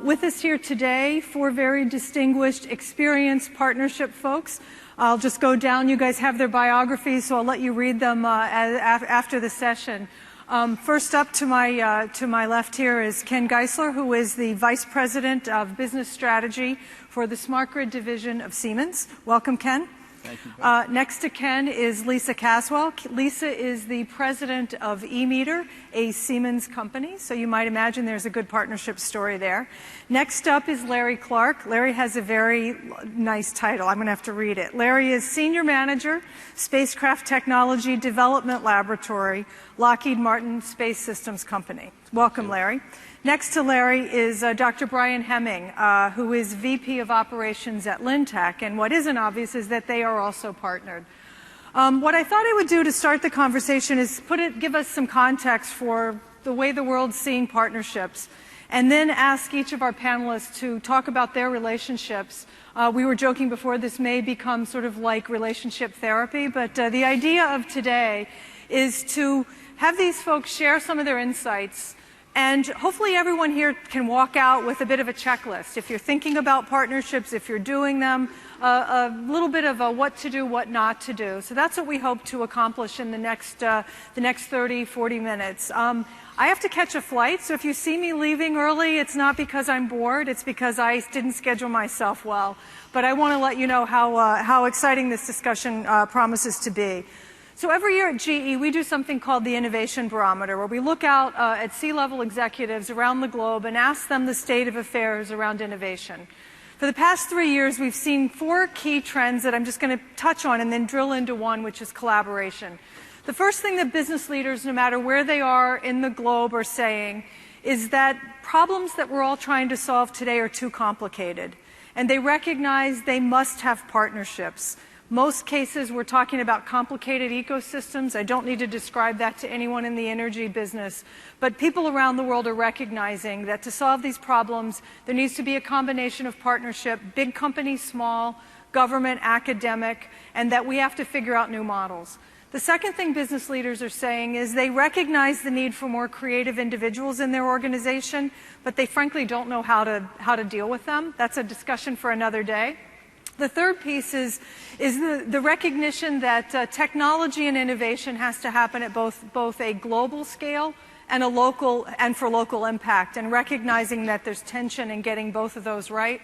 With us here today, four very distinguished, experienced partnership folks. I'll just go down. You guys have their biographies, so I'll let you read them after the session. First up to my left here is Ken Geisler, who is the Vice President of Business Strategy for the Smart Grid Division of Siemens. Welcome, Ken. Thank you, Beth. Next to Ken is Lisa Caswell. Lisa is the president of eMeter, a Siemens company, so you might imagine there's a good partnership story there. Next up is Larry Clark. Larry has a very nice title. I'm going to have to read it. Larry is Senior Manager, Spacecraft Technology Development Laboratory, Lockheed Martin Space Systems Company. Welcome, Larry. Next to Larry is Dr. Brian Hemming, who is VP of Operations at Lynntech, and what isn't obvious is that they are also partnered. What I thought I would do to start the conversation is give us some context for the way the world's seeing partnerships, and then ask each of our panelists to talk about their relationships. We were joking before, this may become sort of like relationship therapy, but the idea of today is to have these folks share some of their insights. And hopefully everyone here can walk out with a bit of a checklist. If you're thinking about partnerships, if you're doing them, a little bit of a what to do, what not to do. So that's what we hope to accomplish in the next 30, 40 minutes. I have to catch a flight, so if you see me leaving early, it's not because I'm bored, it's because I didn't schedule myself well. But I want to let you know how exciting this discussion promises to be. So every year at GE, we do something called the Innovation Barometer, where we look out at C-level executives around the globe and ask them the state of affairs around innovation. For the past 3 years, we've seen 4 key trends that I'm just going to touch on and then drill into one, which is collaboration. The first thing that business leaders, no matter where they are in the globe, are saying is that problems that we're all trying to solve today are too complicated, and they recognize they must have partnerships. Most cases, we're talking about complicated ecosystems. I don't need to describe that to anyone in the energy business. But people around the world are recognizing that to solve these problems, there needs to be a combination of partnership, big companies, small, government, academic, and that we have to figure out new models. The second thing business leaders are saying is they recognize the need for more creative individuals in their organization, but they frankly don't know how to deal with them. That's a discussion for another day. The third piece is the recognition that technology and innovation has to happen at both a global scale and for local impact, and recognizing that there's tension in getting both of those right.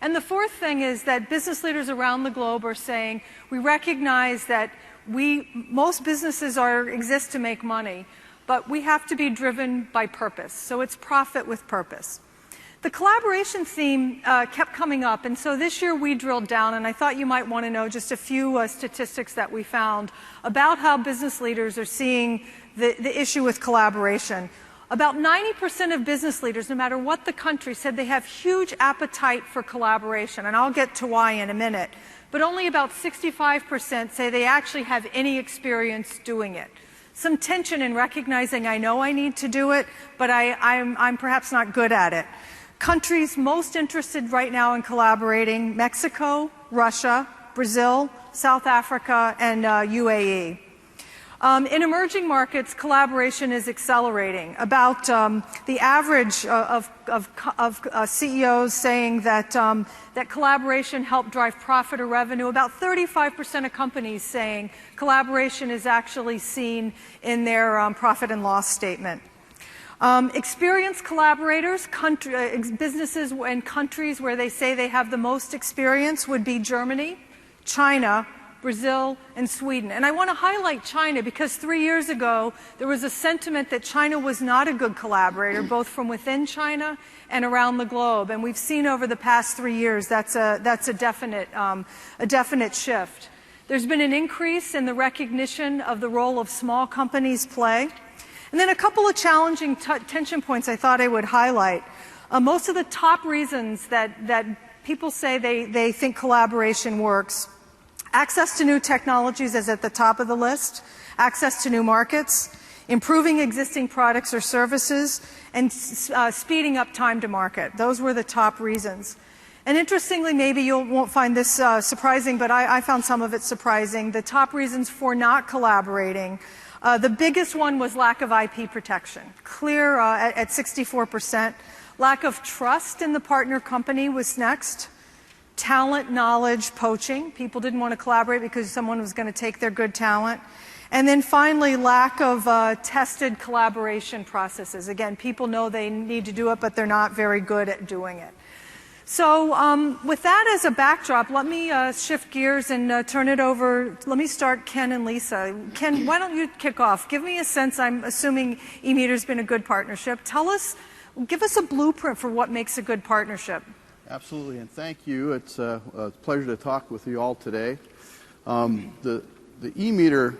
And the fourth thing is that business leaders around the globe are saying we recognize that most businesses exist to make money, but we have to be driven by purpose. So it's profit with purpose. The collaboration theme kept coming up, and so this year we drilled down, and I thought you might want to know just a few statistics that we found about how business leaders are seeing the issue with collaboration. About 90% of business leaders, no matter what the country, said they have huge appetite for collaboration, and I'll get to why in a minute. But only about 65% say they actually have any experience doing it. Some tension in recognizing I know I need to do it, but I'm perhaps not good at it. Countries most interested right now in collaborating: Mexico, Russia, Brazil, South Africa, and UAE. In emerging markets, collaboration is accelerating. About the average of CEOs saying that collaboration helped drive profit or revenue. About 35% of companies saying collaboration is actually seen in their profit and loss statement. Experienced collaborators, businesses and countries where they say they have the most experience would be Germany, China, Brazil, and Sweden. And I want to highlight China because 3 years ago there was a sentiment that China was not a good collaborator, both from within China and around the globe. And we've seen over the past 3 years that's a definite shift. There's been an increase in the recognition of the role of small companies play. And then a couple of challenging tension points I thought I would highlight. Most of the top reasons that people say they think collaboration works: access to new technologies is at the top of the list, access to new markets, improving existing products or services, and speeding up time to market. Those were the top reasons. And interestingly, maybe you won't find this surprising, but I found some of it surprising. The top reasons for not collaborating The biggest one was lack of IP protection. Clear at 64%. Lack of trust in the partner company was next. Talent, knowledge, poaching. People didn't want to collaborate because someone was going to take their good talent. And then finally, lack of tested collaboration processes. Again, people know they need to do it, but they're not very good at doing it. So with that as a backdrop, let me shift gears and turn it over. Let me start Ken and Lisa. Ken, why don't you kick off? Give me a sense. I'm assuming eMeter's been a good partnership. Give us a blueprint for what makes a good partnership. Absolutely, and thank you. It's a pleasure to talk with you all today. The eMeter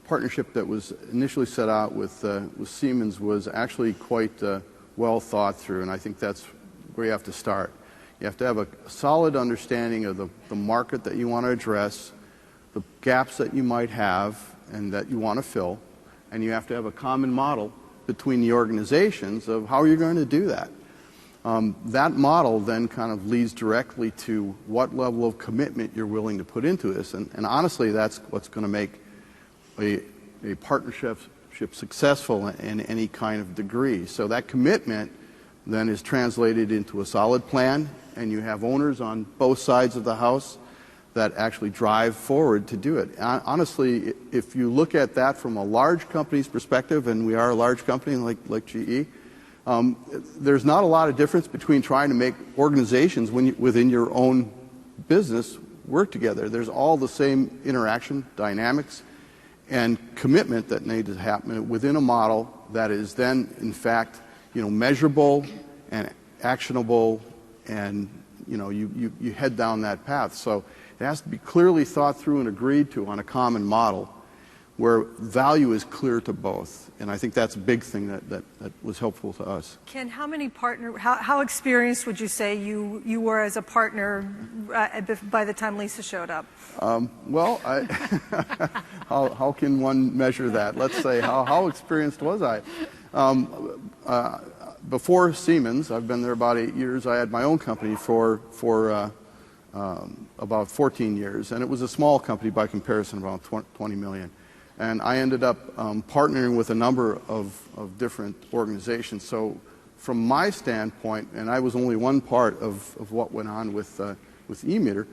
partnership that was initially set out with Siemens was actually quite well thought through, and I think that's where you have to start. You have to have a solid understanding of the market that you want to address, the gaps that you might have and that you want to fill, and you have to have a common model between the organizations of how you're going to do that. That model then kind of leads directly to what level of commitment you're willing to put into this. And honestly, that's what's going to make a partnership successful in any kind of degree. So that commitment then is translated into a solid plan, and you have owners on both sides of the house that actually drive forward to do it. Honestly, if you look at that from a large company's perspective, and we are a large company like GE, there's not a lot of difference between trying to make organizations within your own business work together. There's all the same interaction, dynamics, and commitment that need to happen within a model that is then, in fact, measurable and actionable, and you head down that path. So it has to be clearly thought through and agreed to on a common model where value is clear to both. And I think that's a big thing that was helpful to us. Ken, how experienced would you say you were as a partner by the time Lisa showed up? Well, how can one measure that? Let's say, how experienced was I? Before Siemens, I've been there about 8 years. I had my own company for about 14 years, and it was a small company by comparison, about 20 million. And I ended up partnering with a number of different organizations. So from my standpoint, and I was only one part of what went on with eMeter,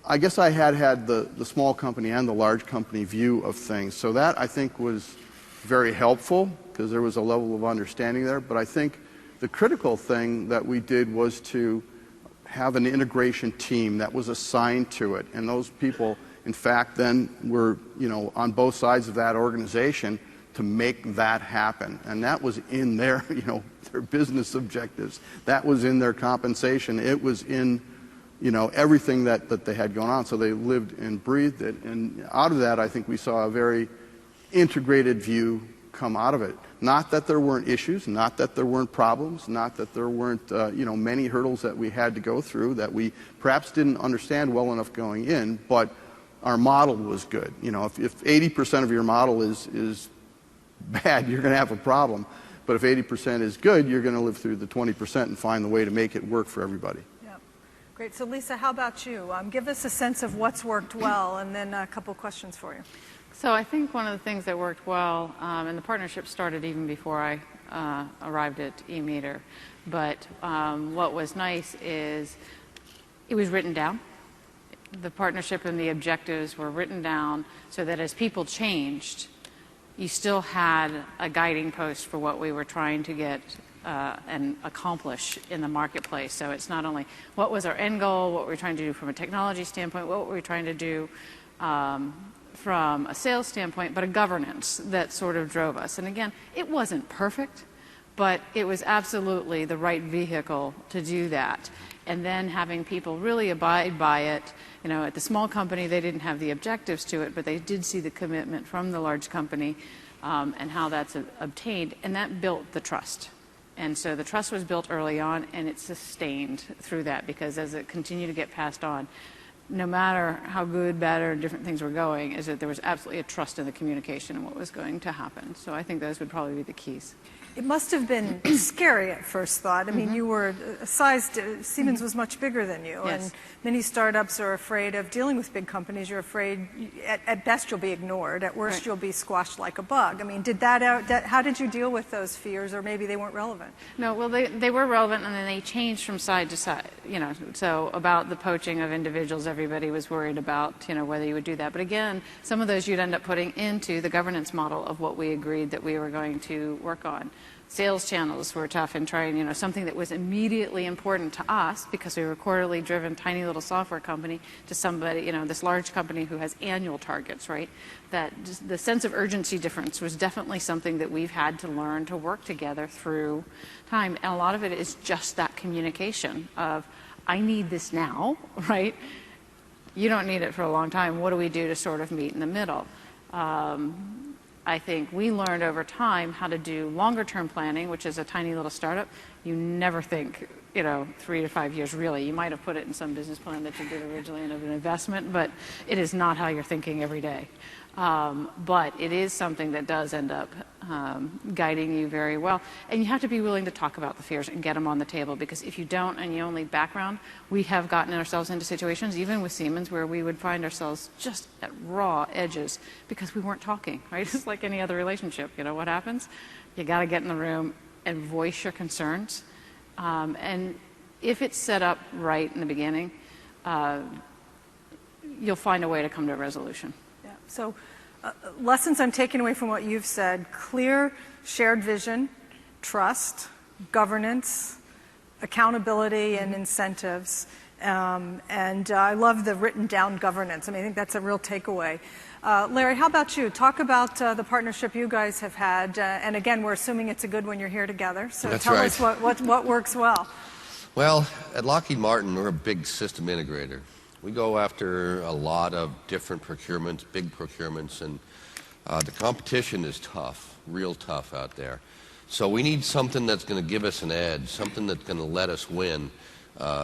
I guess I had the small company and the large company view of things. So that, I think, was very helpful because there was a level of understanding there. But I think the critical thing that we did was to have an integration team that was assigned to it. And those people, in fact, then were, on both sides of that organization to make that happen. And that was in their, their business objectives. That was in their compensation. It was in, everything that they had going on. So they lived and breathed it. And out of that, I think we saw a very integrated view come out of it. Not that there weren't issues, not that there weren't problems, not that there weren't, many hurdles that we had to go through that we perhaps didn't understand well enough going in, but our model was good. If 80% of your model is bad, you're going to have a problem. But if 80% is good, you're going to live through the 20% and find the way to make it work for everybody. Yeah. Great. So Lisa, how about you? Give us a sense of what's worked well, and then a couple questions for you. So I think one of the things that worked well, and the partnership started even before I arrived at eMeter, but what was nice is it was written down. The partnership and the objectives were written down so that as people changed, you still had a guiding post for what we were trying to get and accomplish in the marketplace. So it's not only what was our end goal, what we were trying to do from a technology standpoint, what were we trying to do from a sales standpoint, but a governance that sort of drove us. And again, it wasn't perfect, but it was absolutely the right vehicle to do that. And then having people really abide by it. At the small company, they didn't have the objectives to it, but they did see the commitment from the large company and how that's obtained, and that built the trust. And so the trust was built early on, and it sustained through that, because as it continued to get passed on, no matter how good, bad, or different things were going, is that there was absolutely a trust in the communication and what was going to happen. So I think those would probably be the keys. It must have been scary at first thought. I mean, you were sized, Siemens was much bigger than you. Yes. And many startups are afraid of dealing with big companies. You're afraid, at best, you'll be ignored. At worst, Right. you'll be squashed like a bug. I mean, how did you deal with those fears, or maybe they weren't relevant? No, well, they were relevant, and then they changed from side to side. You know, so about the poaching of individuals, everybody was worried about, you know, whether you would do that. But again, some of those you'd end up putting into the governance model of what we agreed that we were going to work on. Sales channels were tough in trying, you know, something that was immediately important to us because we were a quarterly driven, tiny little software company to somebody, you know, this large company who has annual targets, right? That just the sense of urgency difference was definitely something that we've had to learn to work together through time. And a lot of it is just that communication of, I need this now, right? You don't need it for a long time. What do we do to sort of meet in the middle? I think we learned over time how to do longer term planning, which is a tiny little startup. You never think, you know, 3 to 5 years really. You might have put it in some business plan that you did originally in an investment, but it is not how you're thinking every day. But it is something that does end up guiding you very well. And you have to be willing to talk about the fears and get them on the table, because if you don't and you only background, we have gotten ourselves into situations, even with Siemens, where we would find ourselves just at raw edges because we weren't talking, right? It's like any other relationship. You know what happens? You got to get in the room and voice your concerns. And if it's set up right in the beginning, you'll find a way to come to a resolution. Yeah. So lessons I'm taking away from what you've said: clear, shared vision, trust, governance, accountability, and incentives. And I love the written down governance. I mean, I think that's a real takeaway. Larry, how about you? Talk about the partnership you guys have had. And again, we're assuming it's a good one. You're here together. So That's tell right. us what works well. Well, at Lockheed Martin, we're a big system integrator. We go after a lot of different procurements, big procurements, and the competition is tough, real tough out there. So we need something that's going to give us an edge, something that's going to let us win,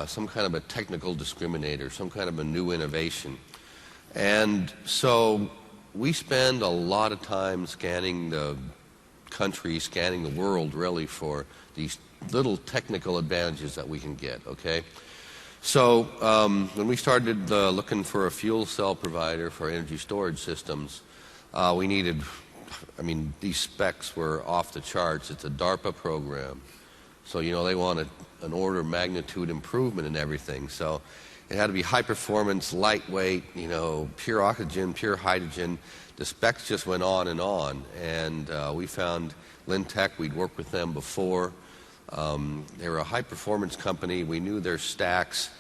some kind of a technical discriminator, some kind of a new innovation. And so we spend a lot of time scanning the country, scanning the world, really, for these little technical advantages that we can get, okay? So when we started looking for a fuel cell provider for energy storage systems, we needed, I mean, these specs were off the charts. It's a DARPA program. So, you know, they want an order of magnitude improvement in everything. So it had to be high performance, lightweight, you know, pure oxygen, pure hydrogen. The specs just went on. And we found Lynntech. We'd worked with them before. They were a high-performance company. We knew their stacks.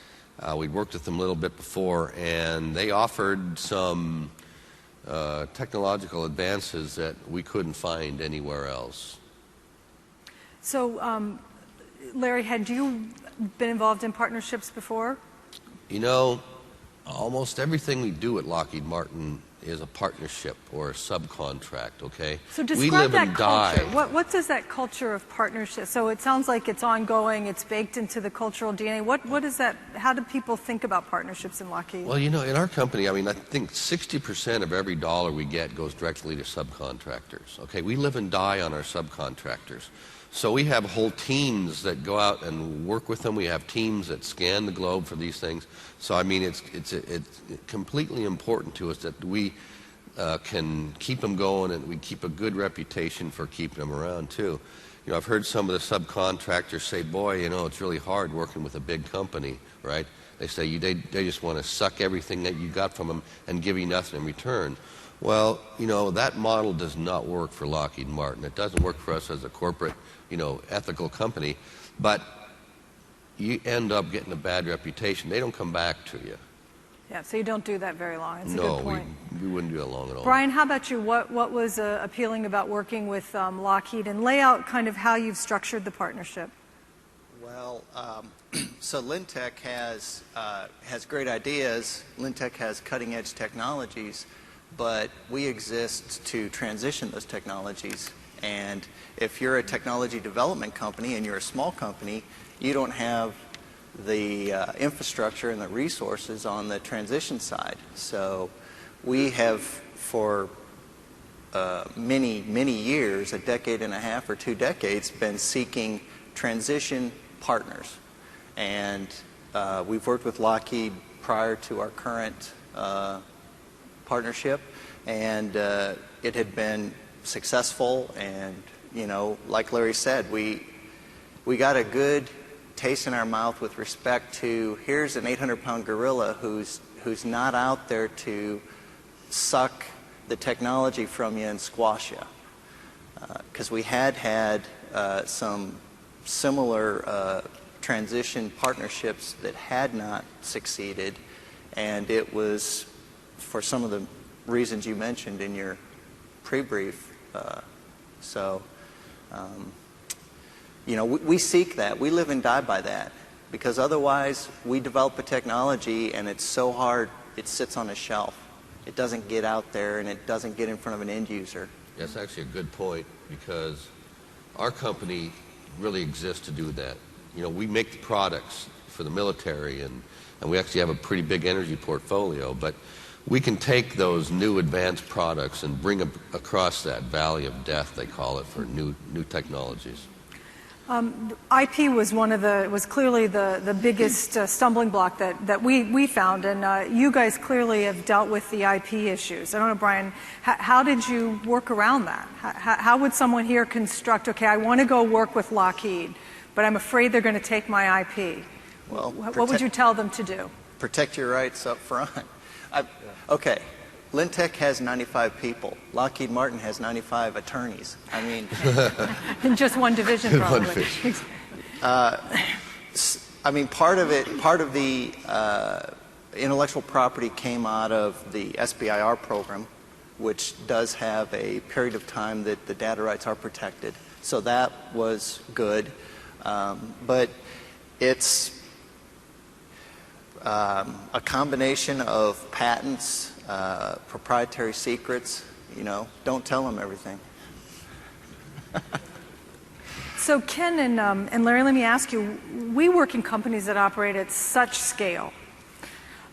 We'd worked with them a little bit before, and they offered some technological advances that we couldn't find anywhere else. So, Larry, had you been involved in partnerships before? You know, almost everything we do at Lockheed Martin is a partnership or a subcontract, okay? So we describe live that and culture. die. What does that culture of partnership? So it sounds like it's ongoing, it's baked into the cultural DNA. What is that? How do people think about partnerships in Lockheed? Well, you know, in our company, I mean, I think 60% of every dollar we get goes directly to subcontractors, okay? We live and die on our subcontractors. So we have whole teams that go out and work with them. We have teams that scan the globe for these things. So, I mean, it's completely important to us that we can keep them going, and we keep a good reputation for keeping them around, too. You know, I've heard some of the subcontractors say, boy, you know, it's really hard working with a big company, right? They say they just want to suck everything that you got from them and give you nothing in return. Well, you know, that model does not work for Lockheed Martin. It doesn't work for us as a corporate, you know, ethical company, but you end up getting a bad reputation. They don't come back to you. Yeah, so you don't do that very long. That's a No, good point. we wouldn't do that long at all. Brian, how about you? What was appealing about working with Lockheed, and lay out kind of how you've structured the partnership? Well, so Lynntech has great ideas. Lynntech has cutting-edge technologies, but we exist to transition those technologies. And if you're a technology development company and you're a small company, you don't have the infrastructure and the resources on the transition side. So we have, for many years, a decade and a half or 2 decades, been seeking transition partners. And we've worked with Lockheed prior to our current partnership, and it had been successful. And, you know, like Larry said, we got a good taste in our mouth with respect to, here's an 800-pound gorilla who's not out there to suck the technology from you and squash you. Because we had some similar transition partnerships that had not succeeded, and it was for some of the reasons you mentioned in your pre-brief. You know, we seek that. We live and die by that, because otherwise we develop a technology and it's so hard it sits on a shelf. It doesn't get out there and it doesn't get in front of an end user. That's actually a good point, because our company really exists to do that. You know, we make the products for the military, and we actually have a pretty big energy portfolio, but we can take those new advanced products and bring them across that valley of death, they call it, for new technologies. IP was was clearly the biggest stumbling block that we found, and you guys clearly have dealt with the IP issues. I don't know, Brian, how did you work around that? How would someone here construct, okay, I want to go work with Lockheed, but I'm afraid they're going to take my IP? Well, what would you tell them to do? Protect your rights up front. Okay. Lynntech has 95 people. Lockheed Martin has 95 attorneys. I mean, in just one division, probably. I mean, part of the intellectual property came out of the SBIR program, which does have a period of time that the data rights are protected. So that was good, but it's a combination of patents. Proprietary secrets, you know, don't tell them everything. So Ken and Larry, let me ask you, we work in companies that operate at such scale.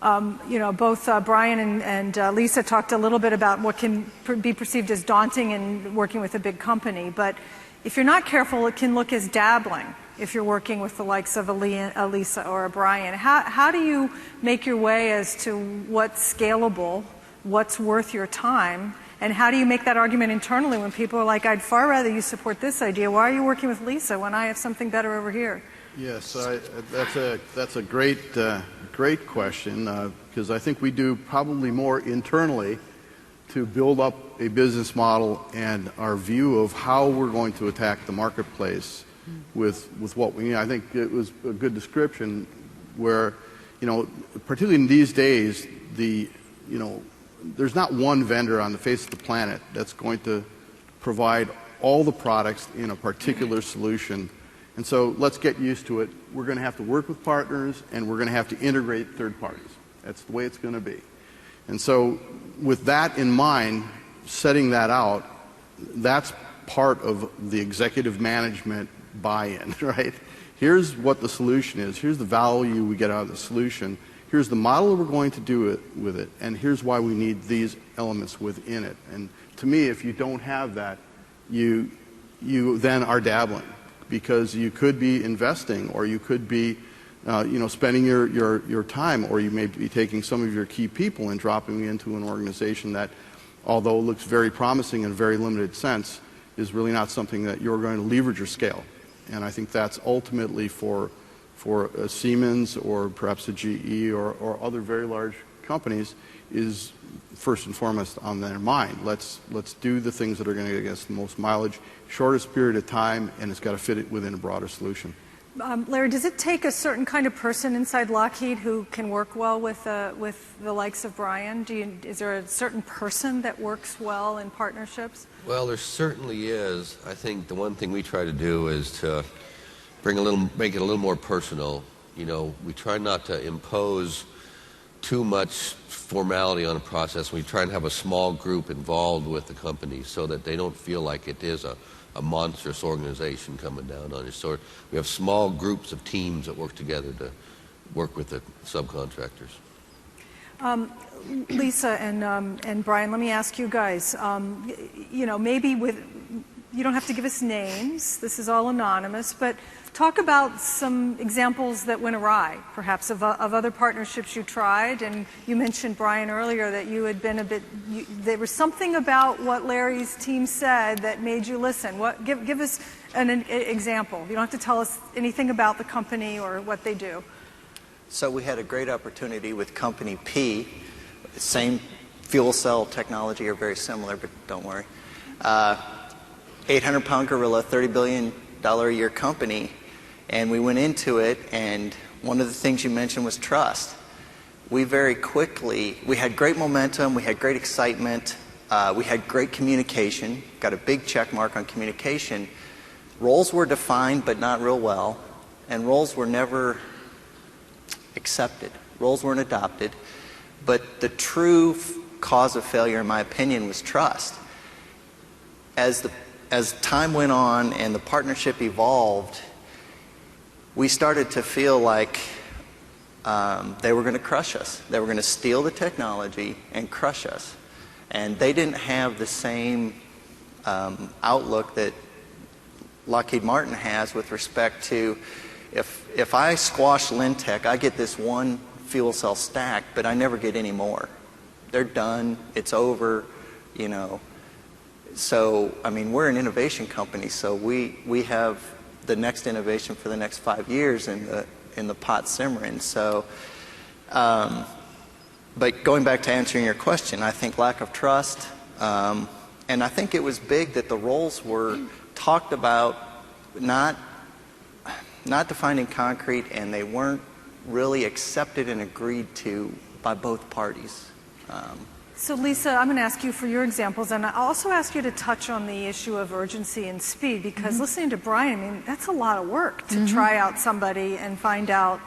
You know, both Brian and Lisa talked a little bit about what can be perceived as daunting in working with a big company, but if you're not careful, it can look as dabbling if you're working with the likes of a Lisa or a Brian. How do you make your way as to what's scalable, what's worth your time, and how do you make that argument internally when people are like, I'd far rather you support this idea, why are you working with Lisa when I have something better over here? Yes, that's a great question, because I think we do probably more internally to build up a business model and our view of how we're going to attack the marketplace with what we need. I think it was a good description where, you know, particularly in these days, there's not one vendor on the face of the planet that's going to provide all the products in a particular solution. And so let's get used to it. We're going to have to work with partners, and we're going to have to integrate third parties. That's the way it's going to be. And so with that in mind, setting that out, that's part of the executive management buy-in, right? Here's what the solution is. Here's the value we get out of the solution. Here's the model we're going to do with it, and here's why we need these elements within it. And to me, if you don't have that, you then are dabbling, because you could be investing, or you could be spending your time, or you may be taking some of your key people and dropping into an organization that, although looks very promising in a very limited sense, is really not something that you're going to leverage your scale. And I think that's ultimately for a Siemens or perhaps a GE or other very large companies is first and foremost on their mind. Let's do the things that are going to get us the most mileage, shortest period of time, and it's got to fit it within a broader solution. Larry, does it take a certain kind of person inside Lockheed who can work well with the likes of Brian? Is there a certain person that works well in partnerships? Well, there certainly is. I think the one thing we try to do is to make it a little more personal. You know, we try not to impose too much formality on a process. We try and have a small group involved with the company so that they don't feel like it is a monstrous organization coming down on you. So we have small groups of teams that work together to work with the subcontractors. Lisa and Brian, let me ask you guys, maybe you don't have to give us names, this is all anonymous, but talk about some examples that went awry, perhaps, of other partnerships you tried. And you mentioned, Brian, earlier that you had been there was something about what Larry's team said that made you listen. Give us an example. You don't have to tell us anything about the company or what they do. So we had a great opportunity with Company P, same fuel cell technology, or very similar, but don't worry. 800-pound gorilla, $30 billion a year company, and we went into it, and one of the things you mentioned was trust. We very quickly, we had great momentum, we had great excitement, we had great communication, got a big check mark on communication. Roles were defined but not real well, and roles were never accepted. Roles weren't adopted, but the true cause of failure, in my opinion, was trust. As time went on and the partnership evolved, we started to feel like they were going to crush us. They were going to steal the technology and crush us. And they didn't have the same outlook that Lockheed Martin has with respect to, if I squash Lynntech, I get this one fuel cell stack, but I never get any more. They're done. It's over, you know. So, I mean, we're an innovation company, so we have the next innovation for the next 5 years in the pot simmering. So, but going back to answering your question, I think lack of trust, and I think it was big that the roles were talked about, not defined in concrete, and they weren't really accepted and agreed to by both parties. So Lisa, I'm going to ask you for your examples, and I'll also ask you to touch on the issue of urgency and speed, because listening to Brian, I mean, that's a lot of work to try out somebody and find out,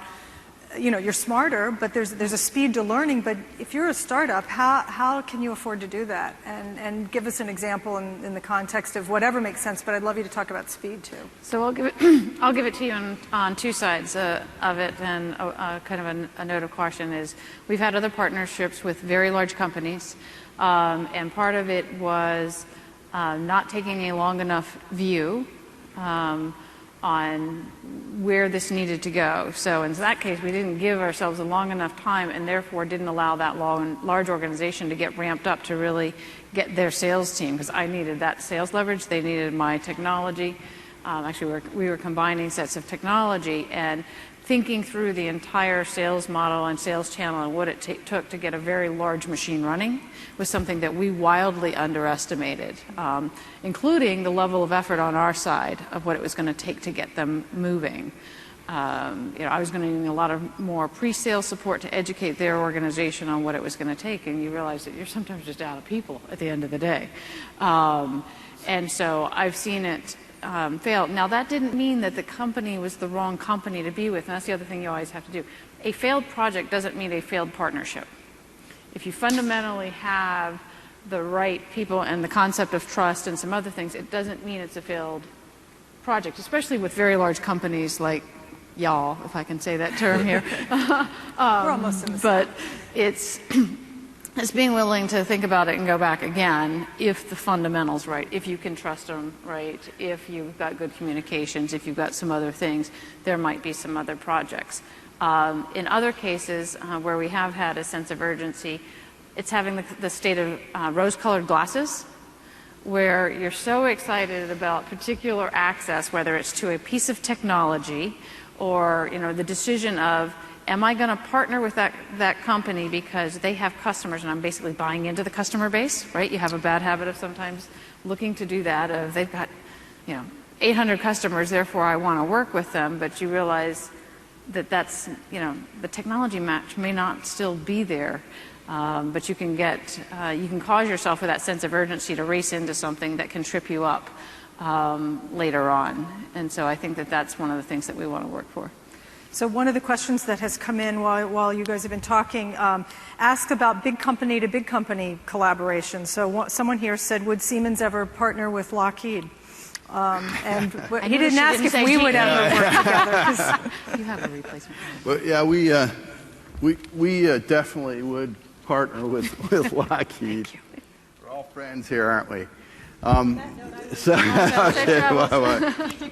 you know, you're smarter, but there's a speed to learning. But if you're a startup, how can you afford to do that? And give us an example in the context of whatever makes sense, but I'd love you to talk about speed too. So I'll give it to you on two sides of it, and kind of a note of caution is we've had other partnerships with very large companies, and part of it was not taking a long enough view on where this needed to go. So in that case, we didn't give ourselves a long enough time, and therefore didn't allow that large organization to get ramped up to really get their sales team, because I needed that sales leverage. They needed my technology. Actually, we were combining sets of technology, and thinking through the entire sales model and sales channel and what it took to get a very large machine running was something that we wildly underestimated, including the level of effort on our side of what it was going to take to get them moving. I was going to need a lot of more pre-sale support to educate their organization on what it was going to take, and you realize that you're sometimes just out of people at the end of the day. And so I've seen it fail. Now, that didn't mean that the company was the wrong company to be with, and that's the other thing you always have to do. A failed project doesn't mean a failed partnership. If you fundamentally have the right people and the concept of trust and some other things, it doesn't mean it's a failed project, especially with very large companies like y'all, if I can say that term here. We're almost in the But it's being willing to think about it and go back again if the fundamentals right, if you can trust them right, if you've got good communications, if you've got some other things, there might be some other projects. In other cases where we have had a sense of urgency, it's having the state of rose-colored glasses, where you're so excited about particular access, whether it's to a piece of technology or, you know, the decision of, am I going to partner with that company because they have customers and I'm basically buying into the customer base, right? You have a bad habit of sometimes looking to do that. Of they've got, 800 customers, therefore I want to work with them, but you realize that that's, the technology match may not still be there, but you can cause yourself with that sense of urgency to race into something that can trip you up later on. And so I think that that's one of the things that we want to work for. So one of the questions that has come in while you guys have been talking ask about big company to big company collaboration. So someone here said, would Siemens ever partner with Lockheed? And he didn't ask if we would ever work together. You have a replacement. Well, yeah, We definitely would partner with Lockheed. We're all friends here, aren't we? Strategic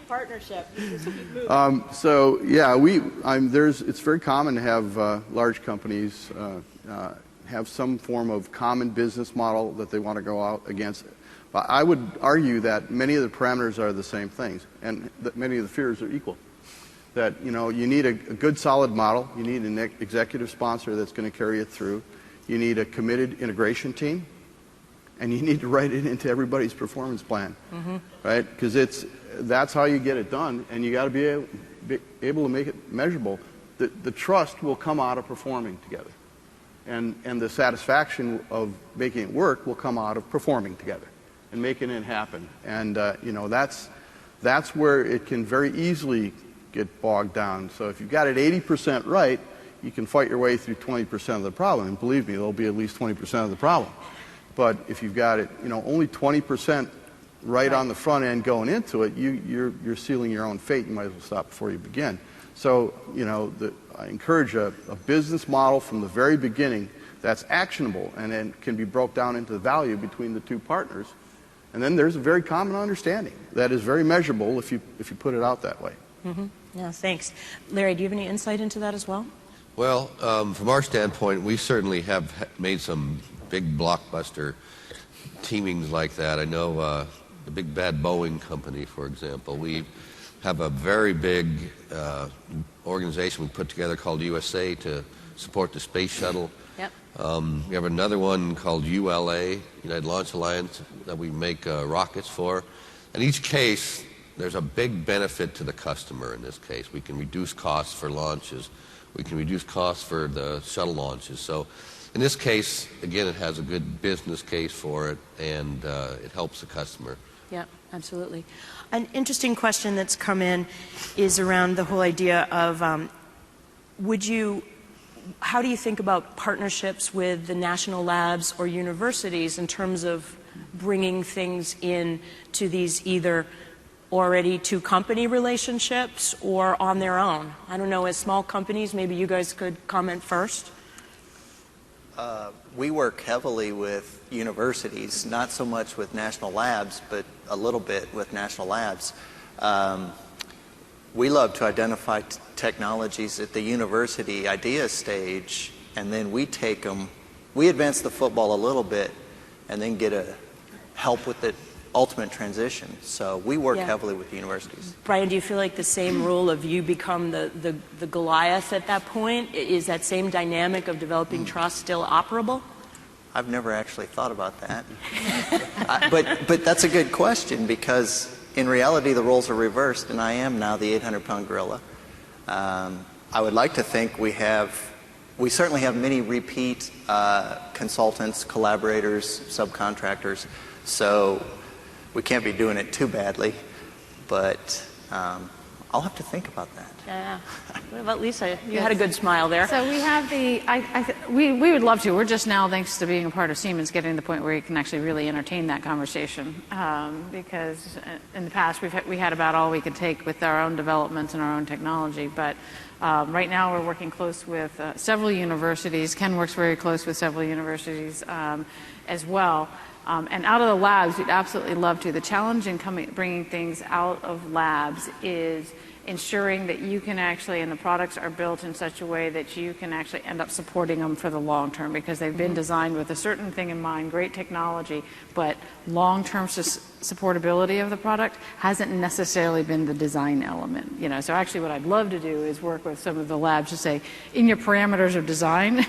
partnership. So yeah, it's very common to have large companies have some form of common business model that they want to go out against. But I would argue that many of the parameters are the same things, and that many of the fears are equal. That you need a good solid model, you need an executive sponsor that's going to carry it through, you need a committed integration team, and you need to write it into everybody's performance plan, right? Because that's how you get it done, and you got to be able to make it measurable. The trust will come out of performing together, and the satisfaction of making it work will come out of performing together and making it happen. And that's where it can very easily get bogged down. So if you've got it 80% right, you can fight your way through 20% of the problem. And believe me, there'll be at least 20% of the problem. But if you've got it, only 20% right on the front end going into it, you're sealing your own fate. You might as well stop before you begin. So, I encourage a business model from the very beginning that's actionable and then can be broke down into the value between the two partners. And then there's a very common understanding that is very measurable if you put it out that way. Yeah, thanks. Larry, do you have any insight into that as well? Well, from our standpoint, we certainly have made some big blockbuster teamings like that. I know the big bad Boeing company, for example. We have a very big organization we put together called USA to support the space shuttle. Yep. We have another one called ULA, United Launch Alliance, that we make rockets for. In each case, there's a big benefit to the customer in this case. We can reduce costs for launches. We can reduce costs for the shuttle launches. So in this case, again, it has a good business case for it, and it helps the customer. Yeah, absolutely. An interesting question that's come in is around the whole idea of how do you think about partnerships with the national labs or universities in terms of bringing things in to these either already two-company relationships or on their own? I don't know, as small companies, maybe you guys could comment first. We work heavily with universities, not so much with national labs, but a little bit with national labs. We love to identify technologies at the university idea stage, and then we take them, we advance the football a little bit, and then get help with the ultimate transition. So we work heavily with the universities. Brian, do you feel like the same rule of you become the Goliath at that point? Is that same dynamic of developing trust still operable? I've never actually thought about that. But that's a good question, because in reality the roles are reversed, and I am now the 800-pound gorilla. I would like to think we certainly have many repeat consultants, collaborators, subcontractors, so we can't be doing it too badly, but I'll have to think about that. Yeah. What about Lisa? You had a good smile there. So we have we would love to. We're just now, thanks to being a part of Siemens, getting to the point where you can actually really entertain that conversation. Because in the past we had about all we could take with our own developments and our own technology. But right now we're working close with several universities. Ken works very close with several universities as well. And out of the labs, we'd absolutely love to. The challenge in bringing things out of labs is ensuring that you can actually, and the products are built in such a way that you can actually end up supporting them for the long term, because they've been designed with a certain thing in mind, great technology, but long-term supportability of the product hasn't necessarily been the design element. So actually what I'd love to do is work with some of the labs to say, in your parameters of design,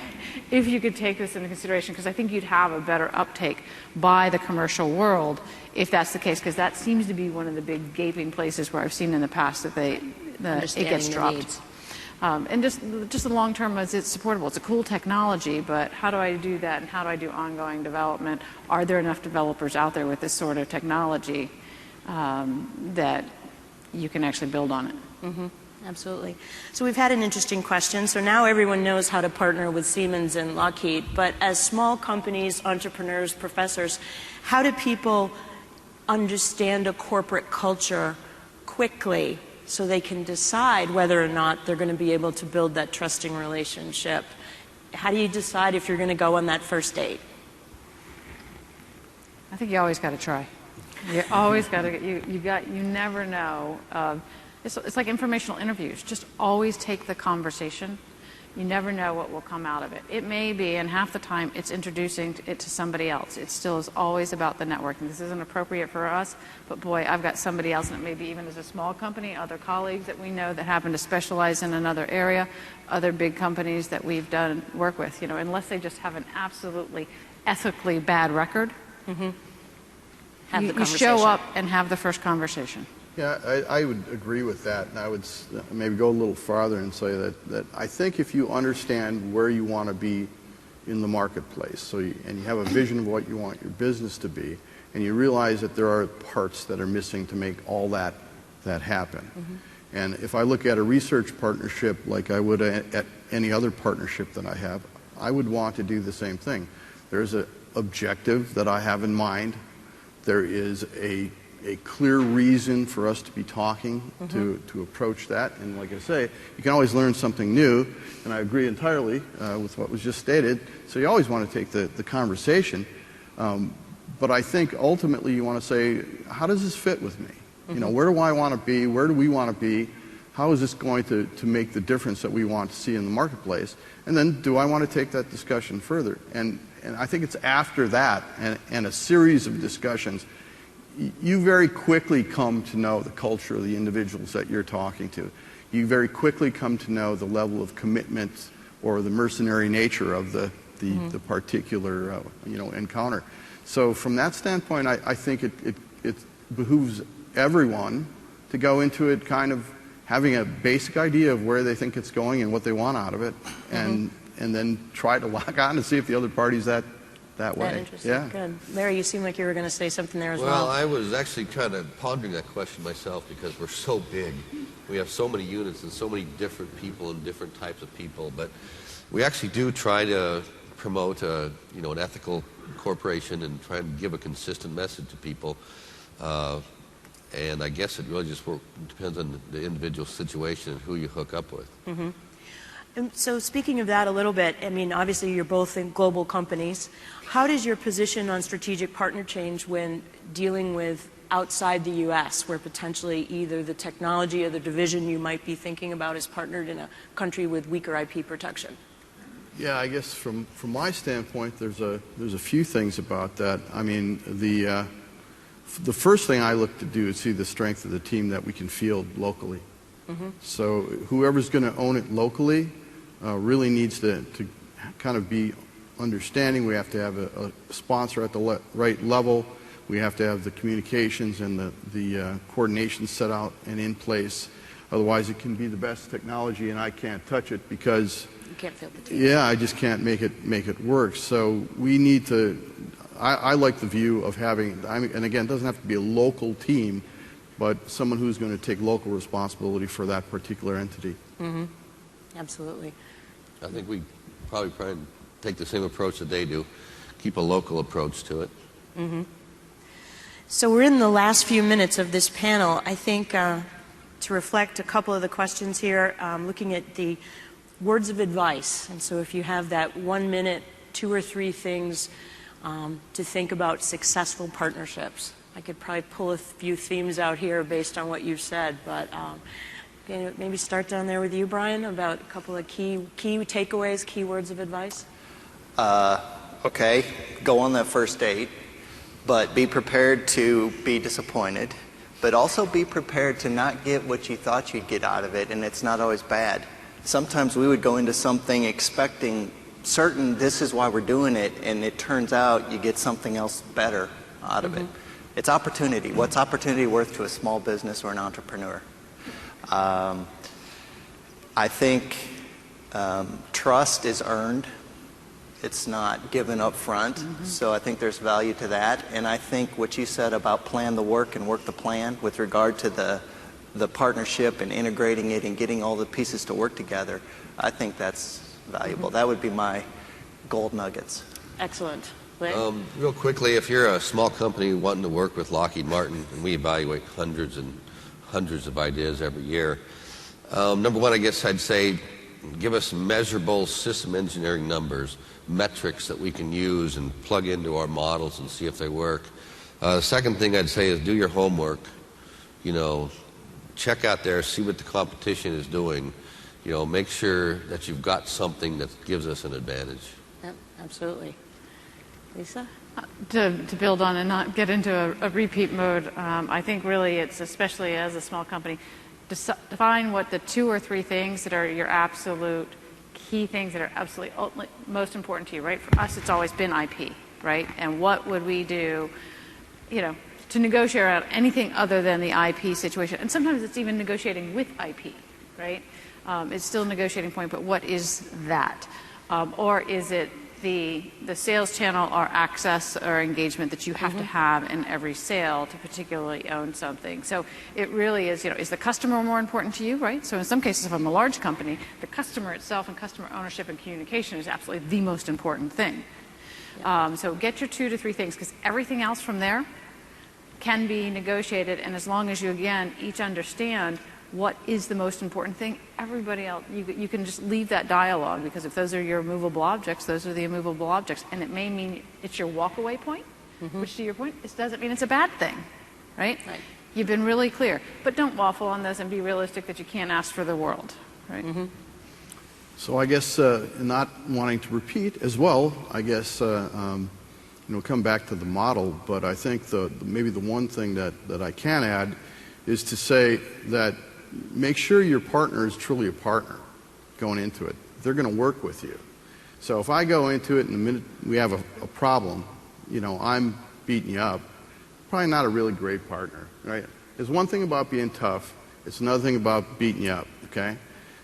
if you could take this into consideration, because I think you'd have a better uptake by the commercial world if that's the case, because that seems to be one of the big gaping places where I've seen in the past that it gets dropped. And just the long term, is it's supportable. It's a cool technology, but how do I do that, and how do I do ongoing development? Are there enough developers out there with this sort of technology that you can actually build on it? Mm-hmm. Absolutely. So we've had an interesting question. So now everyone knows how to partner with Siemens and Lockheed, but as small companies, entrepreneurs, professors, how do people understand a corporate culture quickly so they can decide whether or not they're going to be able to build that trusting relationship? How do you decide if you're going to go on that first date? I think you always got to try. You always got to. You never know. It's like informational interviews. Just always take the conversation. You never know what will come out of it. It may be, and half the time, it's introducing it to somebody else. It still is always about the networking. This isn't appropriate for us, but boy, I've got somebody else, and it may be even as a small company, other colleagues that we know that happen to specialize in another area, other big companies that we've done work with. You know, unless they just have an absolutely ethically bad record, you show up and have the first conversation. Yeah, I would agree with that, and I would maybe go a little farther and say that I think if you understand where you want to be in the marketplace, and you have a vision of what you want your business to be, and you realize that there are parts that are missing to make all that happen. And if I look at a research partnership like I would at any other partnership that I have, I would want to do the same thing. There's an objective that I have in mind. There is a clear reason for us to be talking, to approach that. And like I say, you can always learn something new, and I agree entirely with what was just stated. So you always want to take the conversation. But I think ultimately you want to say, how does this fit with me? You know, where do I want to be? Where do we want to be? How is this going to make the difference that we want to see in the marketplace? And then do I want to take that discussion further? And I think it's after that and a series of discussions, you very quickly come to know the culture of the individuals that you're talking to. You very quickly come to know the level of commitment or the mercenary nature of the particular encounter. So from that standpoint, I think it behooves everyone to go into it kind of having a basic idea of where they think it's going and what they want out of it, and then try to lock on and see if the other party's that way. Interesting. Yeah. Good. Larry, you seem like you were going to say something there as well. Well, I was actually kind of pondering that question myself because we're so big. We have so many units and so many different people and different types of people. But we actually do try to promote an ethical corporation and try and give a consistent message to people. And I guess it really just depends on the individual situation and who you hook up with. And so speaking of that a little bit, I mean, obviously you're both in global companies. How does your position on strategic partner change when dealing with outside the U.S., where potentially either the technology or the division you might be thinking about is partnered in a country with weaker IP protection? Yeah, I guess from my standpoint, there's a few things about that. I mean, the first thing I look to do is see the strength of the team that we can field locally. So whoever's going to own it locally really needs to kind of be understanding. We have to have a sponsor at the right level. We have to have the communications and the coordination set out and in place. Otherwise, it can be the best technology, and I can't touch it because you can't field the team. Yeah, I just can't make it work. So we need to. I like the view of having, and again, it doesn't have to be a local team, but someone who's going to take local responsibility for that particular entity. Absolutely. I think we probably try and take the same approach that they do, keep a local approach to it. So we're in the last few minutes of this panel. I think to reflect a couple of the questions here, looking at the words of advice. And so if you have that 1 minute, 2 or 3 things to think about successful partnerships. I could probably pull a few themes out here based on what you've said, but maybe start down there with you, Brian, about a couple of key takeaways, key words of advice. Okay, go on that first date, but be prepared to be disappointed, but also be prepared to not get what you thought you'd get out of it, and it's not always bad. Sometimes we would go into something expecting certain this is why we're doing it, and it turns out you get something else better out of it. It's opportunity. What's opportunity worth to a small business or an entrepreneur? I think trust is earned. It's not given up front. So I think there's value to that. And I think what you said about plan the work and work the plan with regard to the partnership and integrating it and getting all the pieces to work together, I think that's valuable. That would be my gold nuggets. Excellent. Real quickly, if you're a small company wanting to work with Lockheed Martin, and we evaluate hundreds and hundreds of ideas every year. Number one, I guess I'd say give us measurable system engineering numbers, metrics that we can use and plug into our models and see if they work. Second thing I'd say is do your homework. Check out there, see what the competition is doing. Make sure that you've got something that gives us an advantage. Yep, absolutely. Lisa? To build on and not get into a repeat mode, I think really it's, especially as a small company, define what the 2 or 3 things that are your absolute key things that are absolutely most important to you, right? For us, it's always been IP, right? And what would we do, to negotiate out anything other than the IP situation? And sometimes it's even negotiating with IP, right? It's still a negotiating point, but what is that? Or is it the sales channel or access or engagement that you have to have in every sale to particularly own something? So it really is, is the customer more important to you, right? So in some cases, if I'm a large company, the customer itself and customer ownership and communication is absolutely the most important thing. Yeah. So get your 2 to 3 things, because everything else from there can be negotiated, and as long as you, again, each understand what is the most important thing, everybody else, you can just leave that dialogue, because if those are your immovable objects, those are the immovable objects. And it may mean it's your walk-away point, which, to your point, it doesn't mean it's a bad thing, right? You've been really clear. But don't waffle on this and be realistic that you can't ask for the world, right? So I guess not wanting to repeat as well, I guess, come back to the model, but I think maybe the one thing that I can add is to say that make sure your partner is truly a partner going into it. They're going to work with you. So if I go into it and the minute we have a problem, I'm beating you up, probably not a really great partner, right? There's one thing about being tough. It's another thing about beating you up, okay?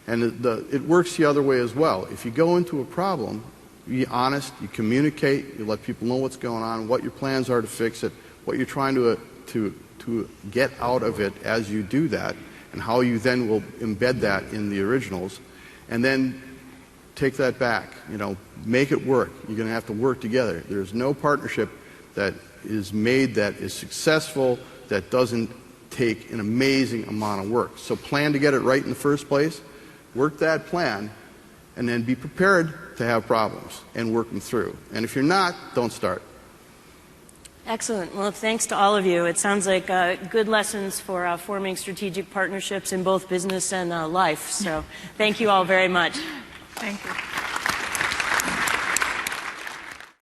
And it works the other way as well. If you go into a problem, you be honest, you communicate, you let people know what's going on, what your plans are to fix it, what you're trying to get out of it as you do that, and how you then will embed that in the originals, and then take that back, make it work. You're going to have to work together. There's no partnership that is made that is successful that doesn't take an amazing amount of work. So plan to get it right in the first place, work that plan, and then be prepared to have problems and work them through. And if you're not, don't start. Excellent. Well, thanks to all of you. It sounds like good lessons for forming strategic partnerships in both business and life. So thank you all very much. Thank you.